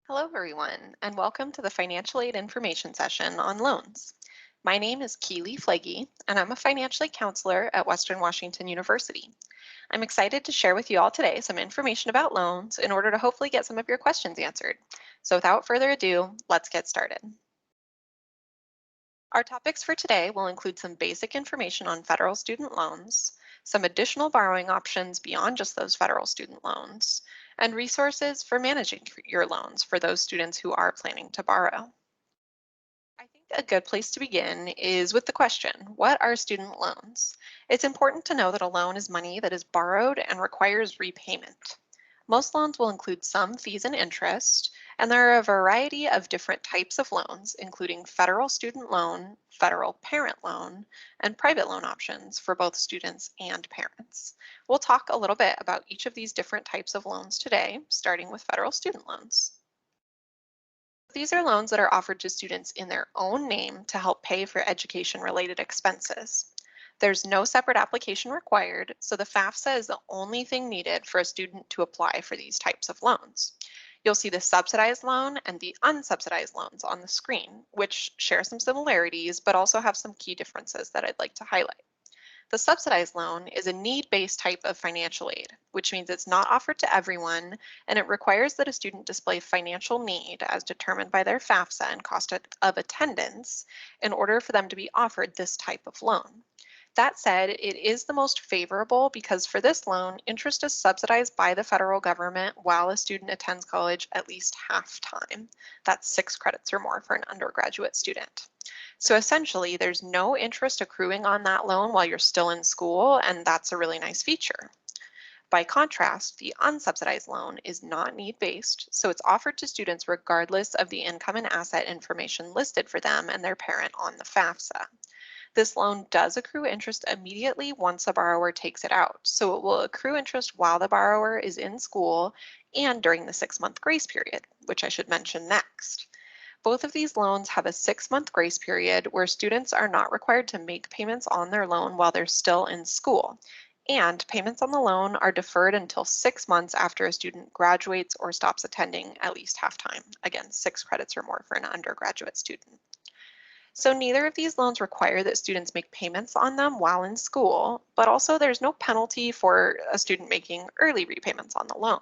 Hello, everyone, and welcome to the financial aid information session on loans. My name is Keely Flaggy, and I'm a financial aid counselor at Western Washington University. I'm excited to share with you all today some information about loans in order to hopefully get some of your questions answered. So without further ado, let's get started. Our topics for today will include some basic information on federal student loans, some additional borrowing options beyond just those federal student loans, and resources for managing your loans for those students who are planning to borrow. I think a good place to begin is with the question, what are student loans? It's important to know that a loan is money that is borrowed and requires repayment. Most loans will include some fees and interest, and there are a variety of different types of loans, including federal student loan, federal parent loan, and private loan options for both students and parents. We'll talk a little bit about each of these different types of loans today, starting with federal student loans. These are loans that are offered to students in their own name to help pay for education-related expenses. There's no separate application required, so the FAFSA is the only thing needed for a student to apply for these types of loans. You'll see the subsidized loan and the unsubsidized loans on the screen, which share some similarities, but also have some key differences that I'd like to highlight. The subsidized loan is a need-based type of financial aid, which means it's not offered to everyone, and it requires that a student display financial need as determined by their FAFSA and cost of attendance in order for them to be offered this type of loan. That said, it is the most favorable because for this loan, interest is subsidized by the federal government while a student attends college at least half time. That's 6 credits or more for an undergraduate student. So essentially, there's no interest accruing on that loan while you're still in school, and that's a really nice feature. By contrast, the unsubsidized loan is not need-based, so it's offered to students regardless of the income and asset information listed for them and their parent on the FAFSA. This loan does accrue interest immediately once the borrower takes it out, so it will accrue interest while the borrower is in school and during the 6-month grace period, which I should mention next. Both of these loans have a 6-month grace period where students are not required to make payments on their loan while they're still in school. And payments on the loan are deferred until 6 months after a student graduates or stops attending at least half time. Again, 6 credits or more for an undergraduate student. So neither of these loans require that students make payments on them while in school, but also there's no penalty for a student making early repayments on the loan.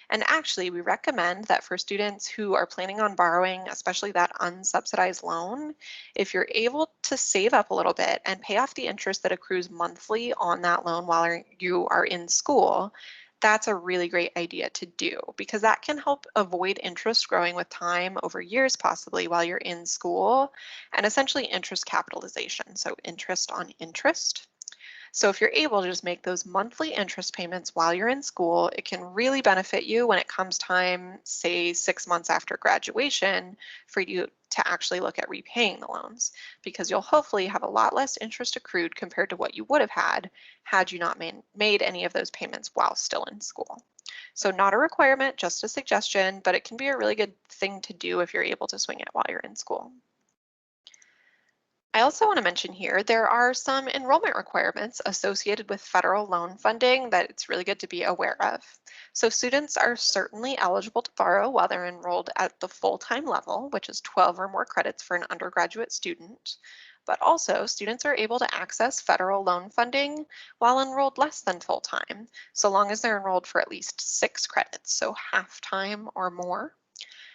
And actually, we recommend that for students who are planning on borrowing, especially that unsubsidized loan, if you're able to save up a little bit and pay off the interest that accrues monthly on that loan while you are in school, that's a really great idea to do because that can help avoid interest growing with time over years, possibly while you're in school, and essentially interest capitalization, so interest on interest. So if you're able to just make those monthly interest payments while you're in school, it can really benefit you when it comes time, say 6 months after graduation, for you to actually look at repaying the loans, because you'll hopefully have a lot less interest accrued compared to what you would have had you not made any of those payments while still in school. So not a requirement, just a suggestion, but it can be a really good thing to do if you're able to swing it while you're in school. I also want to mention here, there are some enrollment requirements associated with federal loan funding that it's really good to be aware of. So students are certainly eligible to borrow while they're enrolled at the full-time level, which is 12 or more credits for an undergraduate student. But also, students are able to access federal loan funding while enrolled less than full-time, so long as they're enrolled for at least 6 credits, so half-time or more.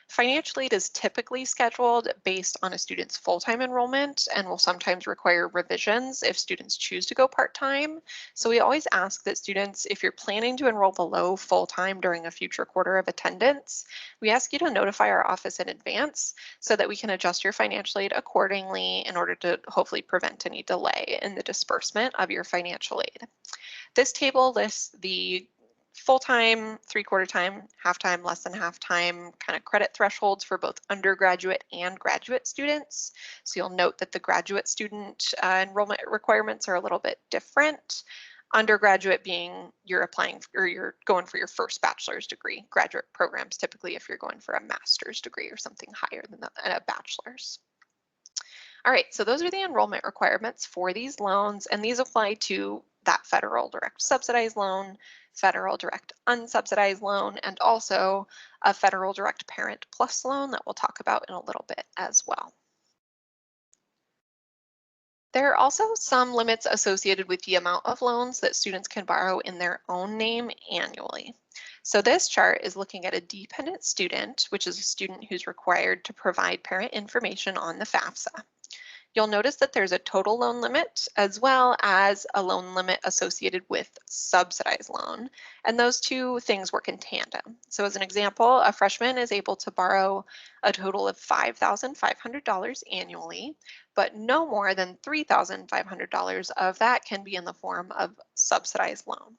Financial aid is typically scheduled based on a student's full-time enrollment and will sometimes require revisions if students choose to go part-time. So we always ask that students, if you're planning to enroll below full-time during a future quarter of attendance, we ask you to notify our office in advance so that we can adjust your financial aid accordingly in order to hopefully prevent any delay in the disbursement of your financial aid. This table lists the full-time, three-quarter time, half-time, less than half-time kind of credit thresholds for both undergraduate and graduate students. So you'll note that the graduate student enrollment requirements are a little bit different. Undergraduate being you're applying or you're going for your first bachelor's degree. Graduate programs typically if you're going for a master's degree or something higher than a bachelor's. All right, so those are the enrollment requirements for these loans, and these apply to that federal direct subsidized loan, federal direct unsubsidized loan, and also a federal direct parent plus loan that we'll talk about in a little bit as well. There are also some limits associated with the amount of loans that students can borrow in their own name annually. So this chart is looking at a dependent student, which is a student who's required to provide parent information on the FAFSA. You'll notice that there's a total loan limit as well as a loan limit associated with subsidized loan. And those two things work in tandem. So as an example, a freshman is able to borrow a total of $5,500 annually, but no more than $3,500 of that can be in the form of subsidized loan.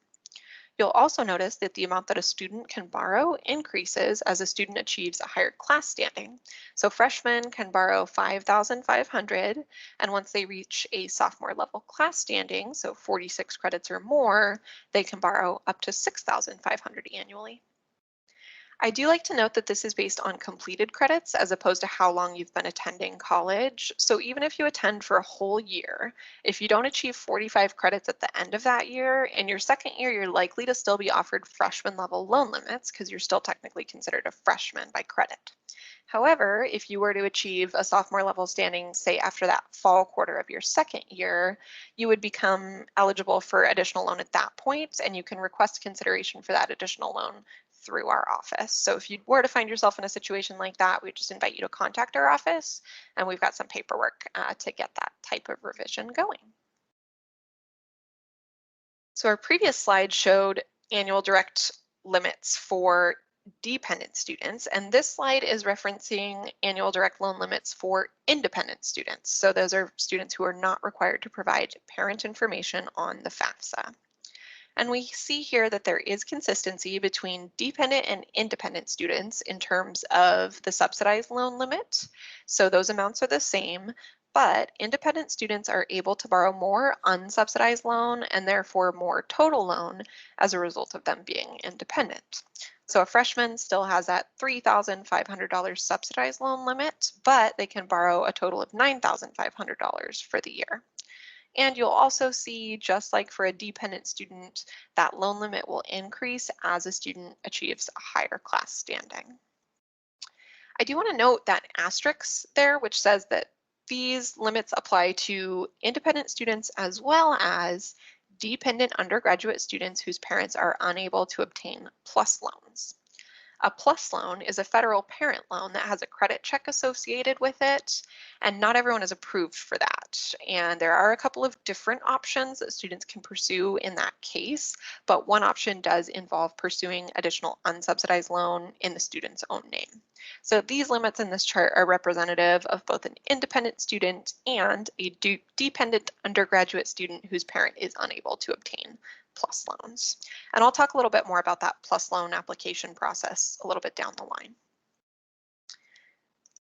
You'll also notice that the amount that a student can borrow increases as a student achieves a higher class standing. So freshmen can borrow $5,500, and once they reach a sophomore level class standing, so 46 credits or more, they can borrow up to $6,500 annually. I do like to note that this is based on completed credits as opposed to how long you've been attending college. So even if you attend for a whole year, if you don't achieve 45 credits at the end of that year, in your second year, you're likely to still be offered freshman level loan limits because you're still technically considered a freshman by credit. However, if you were to achieve a sophomore level standing, say after that fall quarter of your second year, you would become eligible for additional loan at that point, and you can request consideration for that additional loan through our office. So if you were to find yourself in a situation like that, we just invite you to contact our office, and we've got some paperwork to get that type of revision going. So our previous slide showed annual direct limits for dependent students, and this slide is referencing annual direct loan limits for independent students. So those are students who are not required to provide parent information on the FAFSA. And we see here that there is consistency between dependent and independent students in terms of the subsidized loan limit. So those amounts are the same, but independent students are able to borrow more unsubsidized loan and therefore more total loan as a result of them being independent. So a freshman still has that $3,500 subsidized loan limit, but they can borrow a total of $9,500 for the year. And you'll also see, just like for a dependent student, that loan limit will increase as a student achieves a higher class standing. I do want to note that asterisk there, which says that these limits apply to independent students as well as dependent undergraduate students whose parents are unable to obtain PLUS loans. A PLUS loan is a federal parent loan that has a credit check associated with it, and not everyone is approved for that. And there are a couple of different options that students can pursue in that case, but one option does involve pursuing additional unsubsidized loan in the student's own name. So these limits in this chart are representative of both an independent student and a dependent undergraduate student whose parent is unable to obtain PLUS loans. And I'll talk a little bit more about that PLUS loan application process a little bit down the line.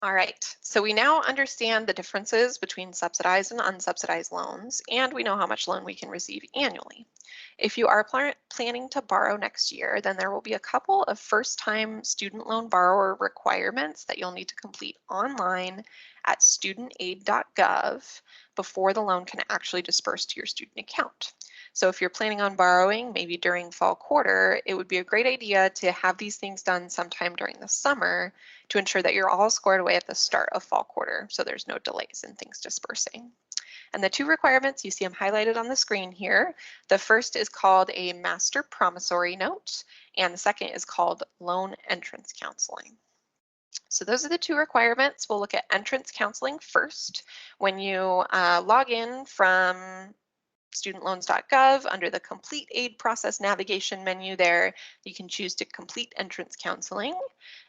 All right, so we now understand the differences between subsidized and unsubsidized loans, and we know how much loan we can receive annually. If you are planning to borrow next year, then there will be a couple of first-time student loan borrower requirements that you'll need to complete online at studentaid.gov before the loan can actually disperse to your student account. So if you're planning on borrowing, maybe during fall quarter, it would be a great idea to have these things done sometime during the summer to ensure that you're all squared away at the start of fall quarter, so there's no delays in things dispersing. And the two requirements, you see them highlighted on the screen here. The first is called a master promissory note, and the second is called loan entrance counseling. So those are the two requirements. We'll look at entrance counseling first. When you log in from studentloans.gov, under the complete aid process navigation menu there, you can choose to complete entrance counseling.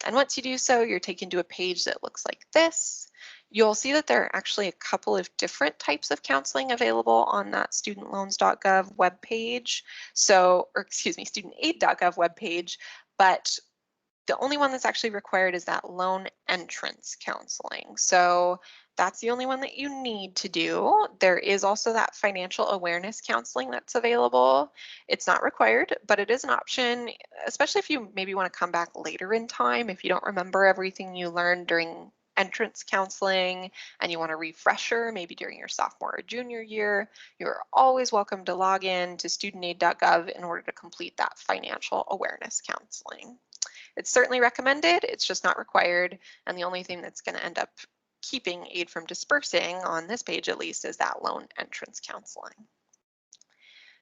And once you do so, you're taken to a page that looks like this. You'll see that there are actually a couple of different types of counseling available on that studentloans.gov webpage. studentaid.gov webpage, but the only one that's actually required is that loan entrance counseling. So that's the only one that you need to do. There is also that financial awareness counseling that's available. It's not required, but it is an option, especially if you maybe want to come back later in time, if you don't remember everything you learned during entrance counseling and you want a refresher, maybe during your sophomore or junior year, you're always welcome to log in to studentaid.gov in order to complete that financial awareness counseling. It's certainly recommended, it's just not required, and the only thing that's going to end up keeping aid from dispersing, on this page at least, is that loan entrance counseling.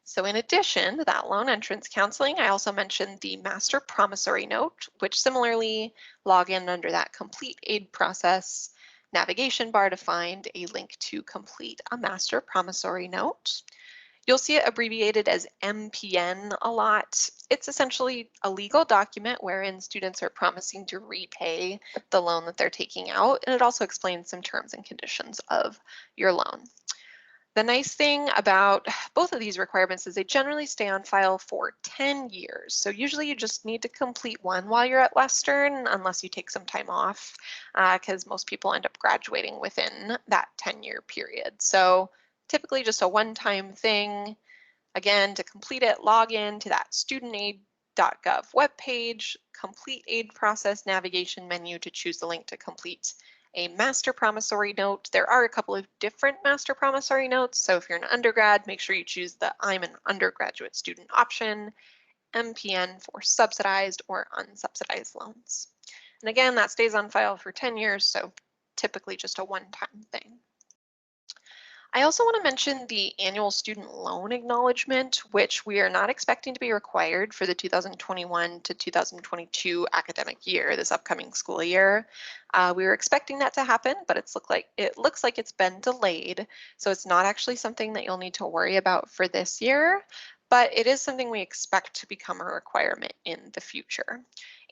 So in addition to that loan entrance counseling, I also mentioned the master promissory note, which similarly log in under that complete aid process navigation bar to find a link to complete a master promissory note. You'll see it abbreviated as MPN a lot. It's essentially a legal document wherein students are promising to repay the loan that they're taking out, and it also explains some terms and conditions of your loan. The nice thing about both of these requirements is they generally stay on file for 10 years. So usually you just need to complete one while you're at Western, unless you take some time off, because most people end up graduating within that 10-year period. So typically just a one-time thing. Again, to complete it, log in to that studentaid.gov webpage, complete aid process navigation menu to choose the link to complete a master promissory note. There are a couple of different master promissory notes. So if you're an undergrad, make sure you choose the I'm an undergraduate student option, MPN for subsidized or unsubsidized loans. And again, that stays on file for 10 years, so typically just a one-time thing. I also want to mention the annual student loan acknowledgement, which we are not expecting to be required for the 2021 to 2022 academic year, this upcoming school year. We were expecting that to happen, but it looks like it's been delayed. So it's not actually something that you'll need to worry about for this year, but it is something we expect to become a requirement in the future.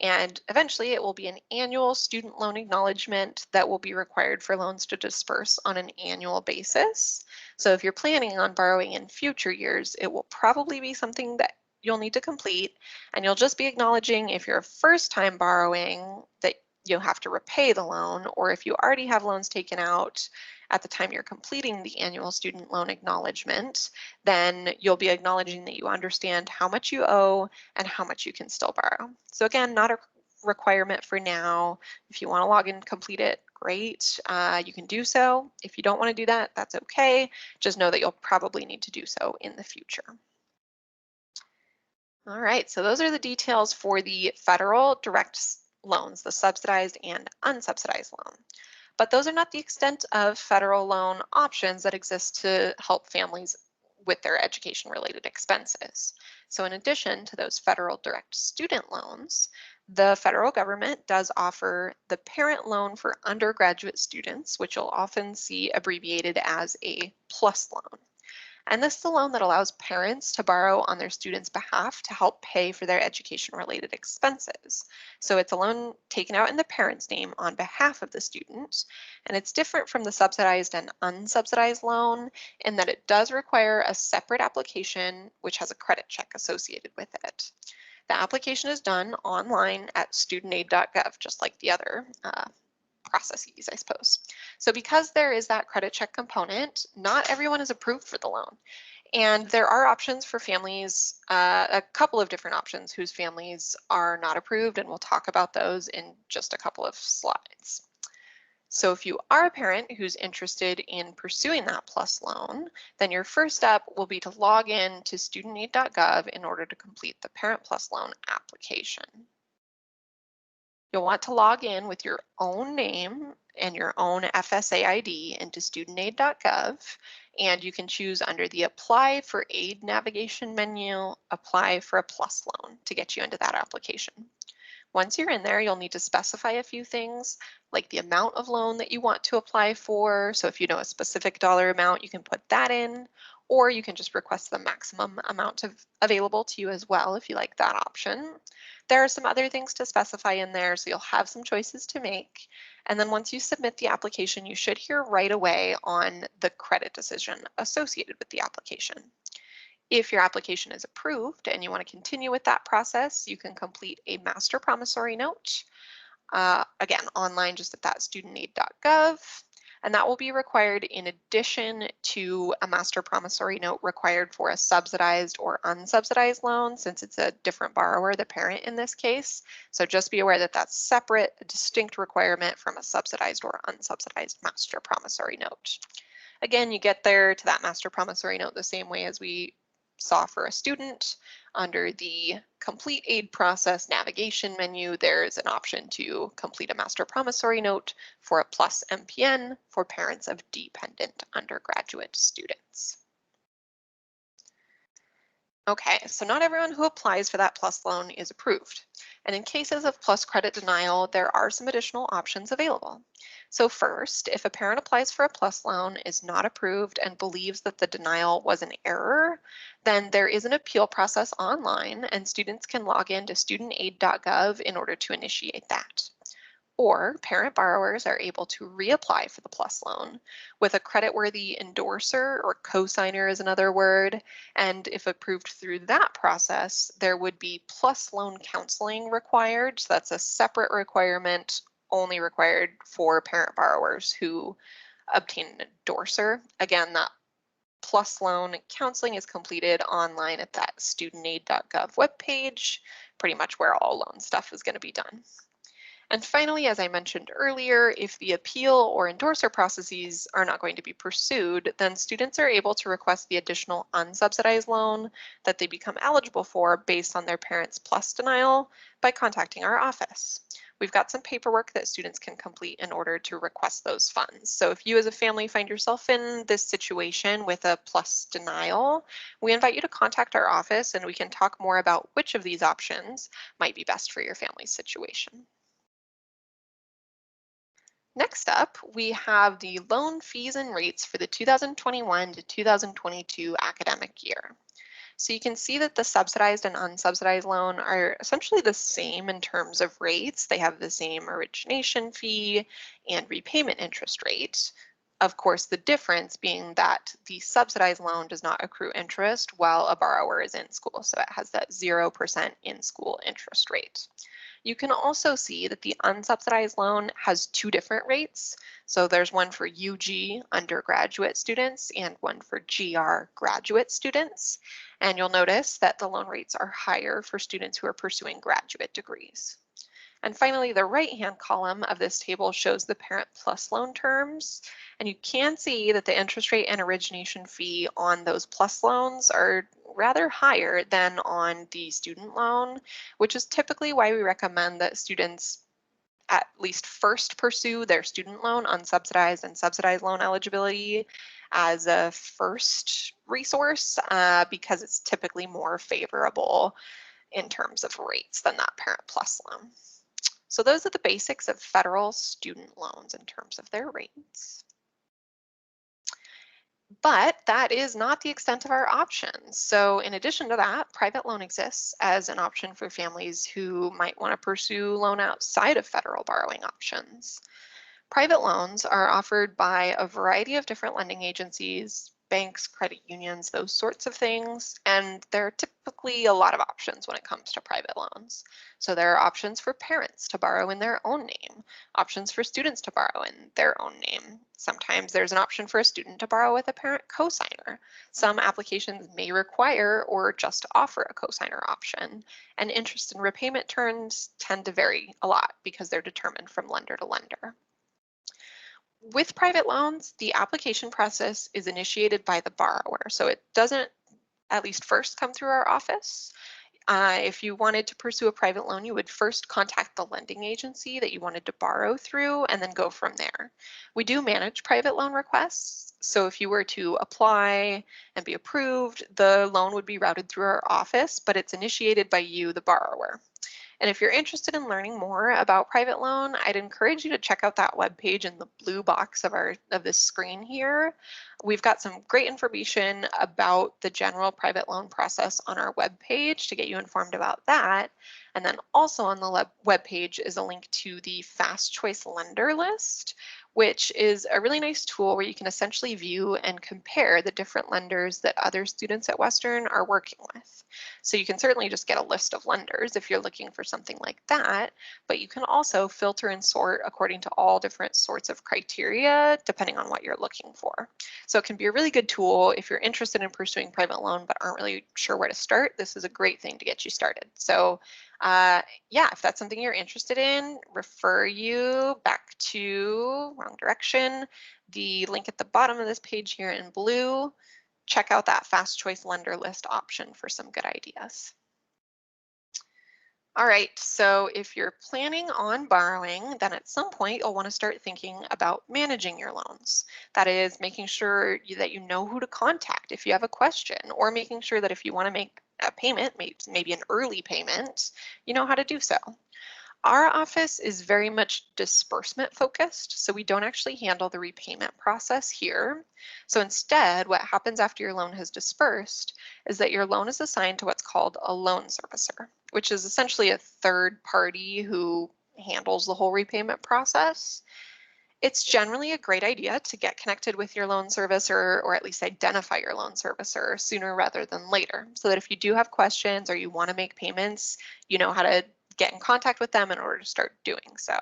And eventually it will be an annual student loan acknowledgement that will be required for loans to disperse on an annual basis. So if you're planning on borrowing in future years, it will probably be something that you'll need to complete, and you'll just be acknowledging if you're a first time borrowing that you'll have to repay the loan, or if you already have loans taken out at the time you're completing the annual student loan acknowledgement, then you'll be acknowledging that you understand how much you owe and how much you can still borrow. So again, not a requirement for now. If you want to log in and complete it, great, you can do so. If you don't want to do that, that's okay. Just know that you'll probably need to do so in the future. All right, so those are the details for the federal direct loans, the subsidized and unsubsidized loan. But those are not the extent of federal loan options that exist to help families with their education related expenses. So in addition to those federal direct student loans, the federal government does offer the parent loan for undergraduate students, which you'll often see abbreviated as a PLUS loan. And this is a loan that allows parents to borrow on their students' behalf to help pay for their education-related expenses. So it's a loan taken out in the parent's name on behalf of the student, and it's different from the subsidized and unsubsidized loan in that it does require a separate application which has a credit check associated with it. The application is done online at studentaid.gov, just like the other processes, I suppose. So because there is that credit check component, not everyone is approved for the loan. And there are options for families, a couple of different options whose families are not approved, and we'll talk about those in just a couple of slides. So if you are a parent who's interested in pursuing that PLUS loan, then your first step will be to log in to studentaid.gov in order to complete the Parent PLUS loan application. You'll want to log in with your own name and your own FSA ID into studentaid.gov, and you can choose under the Apply for Aid navigation menu, Apply for a PLUS loan to get you into that application. Once you're in there, you'll need to specify a few things like the amount of loan that you want to apply for. So if you know a specific dollar amount, you can put that in, or you can just request the maximum amount available to you as well if you like that option. There are some other things to specify in there, so you'll have some choices to make. And then once you submit the application, you should hear right away on the credit decision associated with the application. If your application is approved and you want to continue with that process, you can complete a master promissory note, again, online just at that studentaid.gov. And that will be required in addition to a master promissory note required for a subsidized or unsubsidized loan, since it's a different borrower, the parent in this case. So just be aware that that's separate, a distinct requirement from a subsidized or unsubsidized master promissory note. Again, you get there to that master promissory note the same way as we saw for a student. Under the complete aid process navigation menu, there's an option to complete a master promissory note for a plus MPN for parents of dependent undergraduate students. Okay, so not everyone who applies for that PLUS loan is approved. And in cases of PLUS credit denial, there are some additional options available. So first, if a parent applies for a PLUS loan, is not approved, and believes that the denial was an error, then there is an appeal process online, and students can log in to studentaid.gov in order to initiate that. Or parent borrowers are able to reapply for the PLUS loan with a creditworthy endorser, or cosigner is another word. And if approved through that process, there would be PLUS loan counseling required. So that's a separate requirement, only required for parent borrowers who obtain an endorser. Again, that PLUS loan counseling is completed online at that studentaid.gov webpage, pretty much where all loan stuff is going to be done. And finally, as I mentioned earlier, if the appeal or endorser processes are not going to be pursued, then students are able to request the additional unsubsidized loan that they become eligible for based on their parents' PLUS denial by contacting our office. We've got some paperwork that students can complete in order to request those funds. So if you as a family find yourself in this situation with a PLUS denial, we invite you to contact our office and we can talk more about which of these options might be best for your family's situation. Next up, we have the loan fees and rates for the 2021 to 2022 academic year. So you can see that the subsidized and unsubsidized loan are essentially the same in terms of rates. They have the same origination fee and repayment interest rate. Of course, the difference being that the subsidized loan does not accrue interest while a borrower is in school. So it has that 0% in-school interest rate. You can also see that the unsubsidized loan has two different rates. So there's one for UG undergraduate students and one for GR graduate students. And you'll notice that the loan rates are higher for students who are pursuing graduate degrees. And finally, the right-hand column of this table shows the Parent PLUS loan terms. And you can see that the interest rate and origination fee on those PLUS loans are rather higher than on the student loan, which is typically why we recommend that students at least first pursue their student loan unsubsidized and subsidized loan eligibility as a first resource because it's typically more favorable in terms of rates than that Parent PLUS loan. So those are the basics of federal student loans in terms of their rates. But that is not the extent of our options. So in addition to that, private loan exists as an option for families who might want to pursue loan outside of federal borrowing options. Private loans are offered by a variety of different lending agencies, banks, credit unions, those sorts of things. And there are typically a lot of options when it comes to private loans. So there are options for parents to borrow in their own name, options for students to borrow in their own name. Sometimes there's an option for a student to borrow with a parent cosigner. Some applications may require or just offer a cosigner option. And interest and repayment terms tend to vary a lot because they're determined from lender to lender. With private loans, the application process is initiated by the borrower. So it doesn't at least first come through our office. If you wanted to pursue a private loan, you would first contact the lending agency that you wanted to borrow through and then go from there. We do manage private loan requests. So if you were to apply and be approved, the loan would be routed through our office, but it's initiated by you, the borrower. And if you're interested in learning more about private loan, I'd encourage you to check out that webpage in the blue box of this screen here. We've got some great information about the general private loan process on our webpage to get you informed about that. And then also on the webpage is a link to the Fast Choice Lender list, which is a really nice tool where you can essentially view and compare the different lenders that other students at Western are working with. So you can certainly just get a list of lenders if you're looking for something like that, but you can also filter and sort according to all different sorts of criteria depending on what you're looking for. So it can be a really good tool if you're interested in pursuing private loan but aren't really sure where to start. This is a great thing to get you started. So yeah, if that's something you're interested in, refer you back to, wrong direction, the link at the bottom of this page here in blue. Check out that fast choice lender list option for some good ideas. All right, so if you're planning on borrowing, then at some point you'll want to start thinking about managing your loans. That is making sure that you know who to contact if you have a question, or making sure that if you want to make a payment, maybe an early payment, you know how to do so. Our office is very much disbursement focused, so we don't actually handle the repayment process here. So instead, what happens after your loan has dispersed is that your loan is assigned to what's called a loan servicer, which is essentially a third party who handles the whole repayment process. It's generally a great idea to get connected with your loan servicer, or at least identify your loan servicer sooner rather than later, so that if you do have questions or you want to make payments, you know how to get in contact with them in order to start doing so.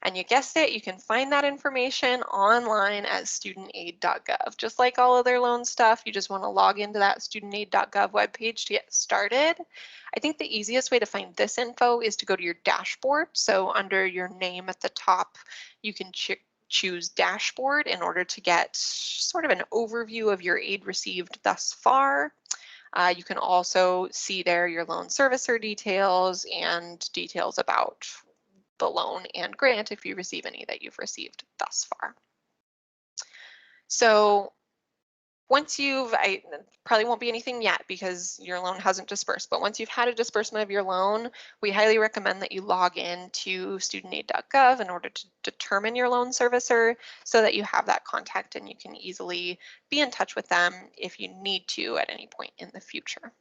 And you guessed it, you can find that information online at studentaid.gov. Just like all other loan stuff, you just want to log into that studentaid.gov webpage to get started. I think the easiest way to find this info is to go to your dashboard. So under your name at the top, you can choose dashboard in order to get sort of an overview of your aid received thus far. You can also see there your loan servicer details and details about the loan and grant if you receive any that you've received thus far. So I probably won't be anything yet because your loan hasn't dispersed, but once you've had a disbursement of your loan, we highly recommend that you log in to studentaid.gov in order to determine your loan servicer so that you have that contact and you can easily be in touch with them if you need to at any point in the future.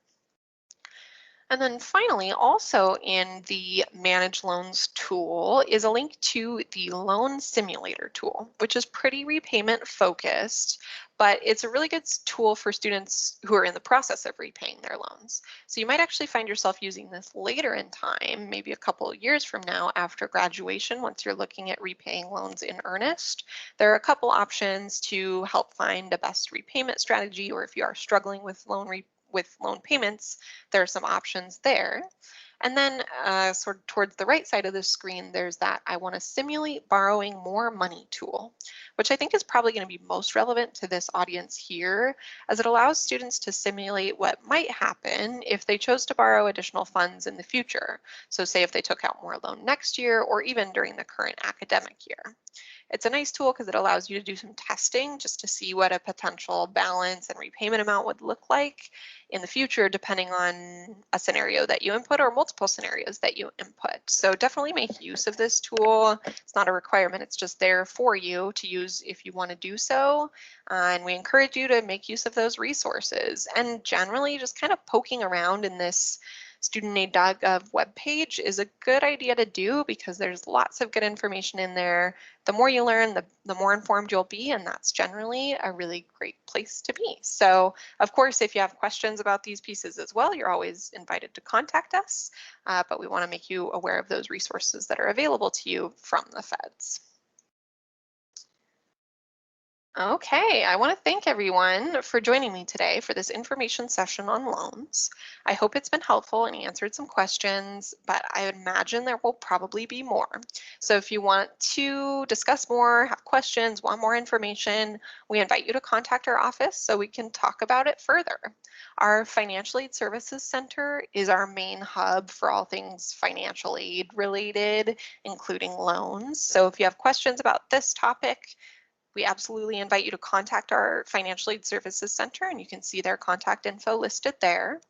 And then finally, also in the Manage Loans tool is a link to the Loan Simulator tool, which is pretty repayment focused, but it's a really good tool for students who are in the process of repaying their loans. So you might actually find yourself using this later in time, maybe a couple of years from now after graduation, once you're looking at repaying loans in earnest. There are a couple options to help find a best repayment strategy, or if you are struggling with loan payments, there are some options there. And then sort of towards the right side of the screen, there's that I want to simulate borrowing more money tool, which I think is probably going to be most relevant to this audience here, as it allows students to simulate what might happen if they chose to borrow additional funds in the future. So say if they took out more loan next year or even during the current academic year. It's a nice tool because it allows you to do some testing just to see what a potential balance and repayment amount would look like in the future, depending on a scenario that you input or multiple scenarios that you input. So definitely make use of this tool. It's not a requirement, it's just there for you to use if you want to do so. And we encourage you to make use of those resources. And generally just kind of poking around in this studentaid.gov webpage is a good idea to do because there's lots of good information in there. The more you learn, the more informed you'll be, and that's generally a really great place to be. So of course, if you have questions about these pieces as well, you're always invited to contact us, but we want to make you aware of those resources that are available to you from the feds. Okay, I want to thank everyone for joining me today for this information session on loans. I hope it's been helpful and answered some questions, but I imagine there will probably be more. So if you want to discuss more, have questions, want more information, we invite you to contact our office so we can talk about it further. Our Financial Aid Services Center is our main hub for all things financial aid related, including loans. So if you have questions about this topic, we absolutely invite you to contact our Financial Aid Services Center, and you can see their contact info listed there.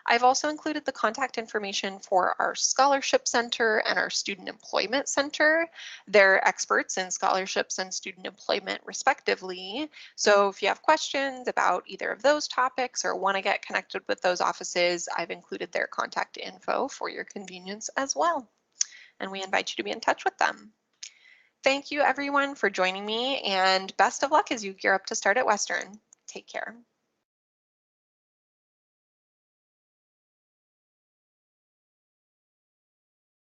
I've also included the contact information for our Scholarship Center and our Student Employment Center. They're experts in scholarships and student employment respectively. So if you have questions about either of those topics or want to get connected with those offices, I've included their contact info for your convenience as well. And we invite you to be in touch with them. thank you everyone for joining me, and best of luck as you gear up to start at Western. Take care.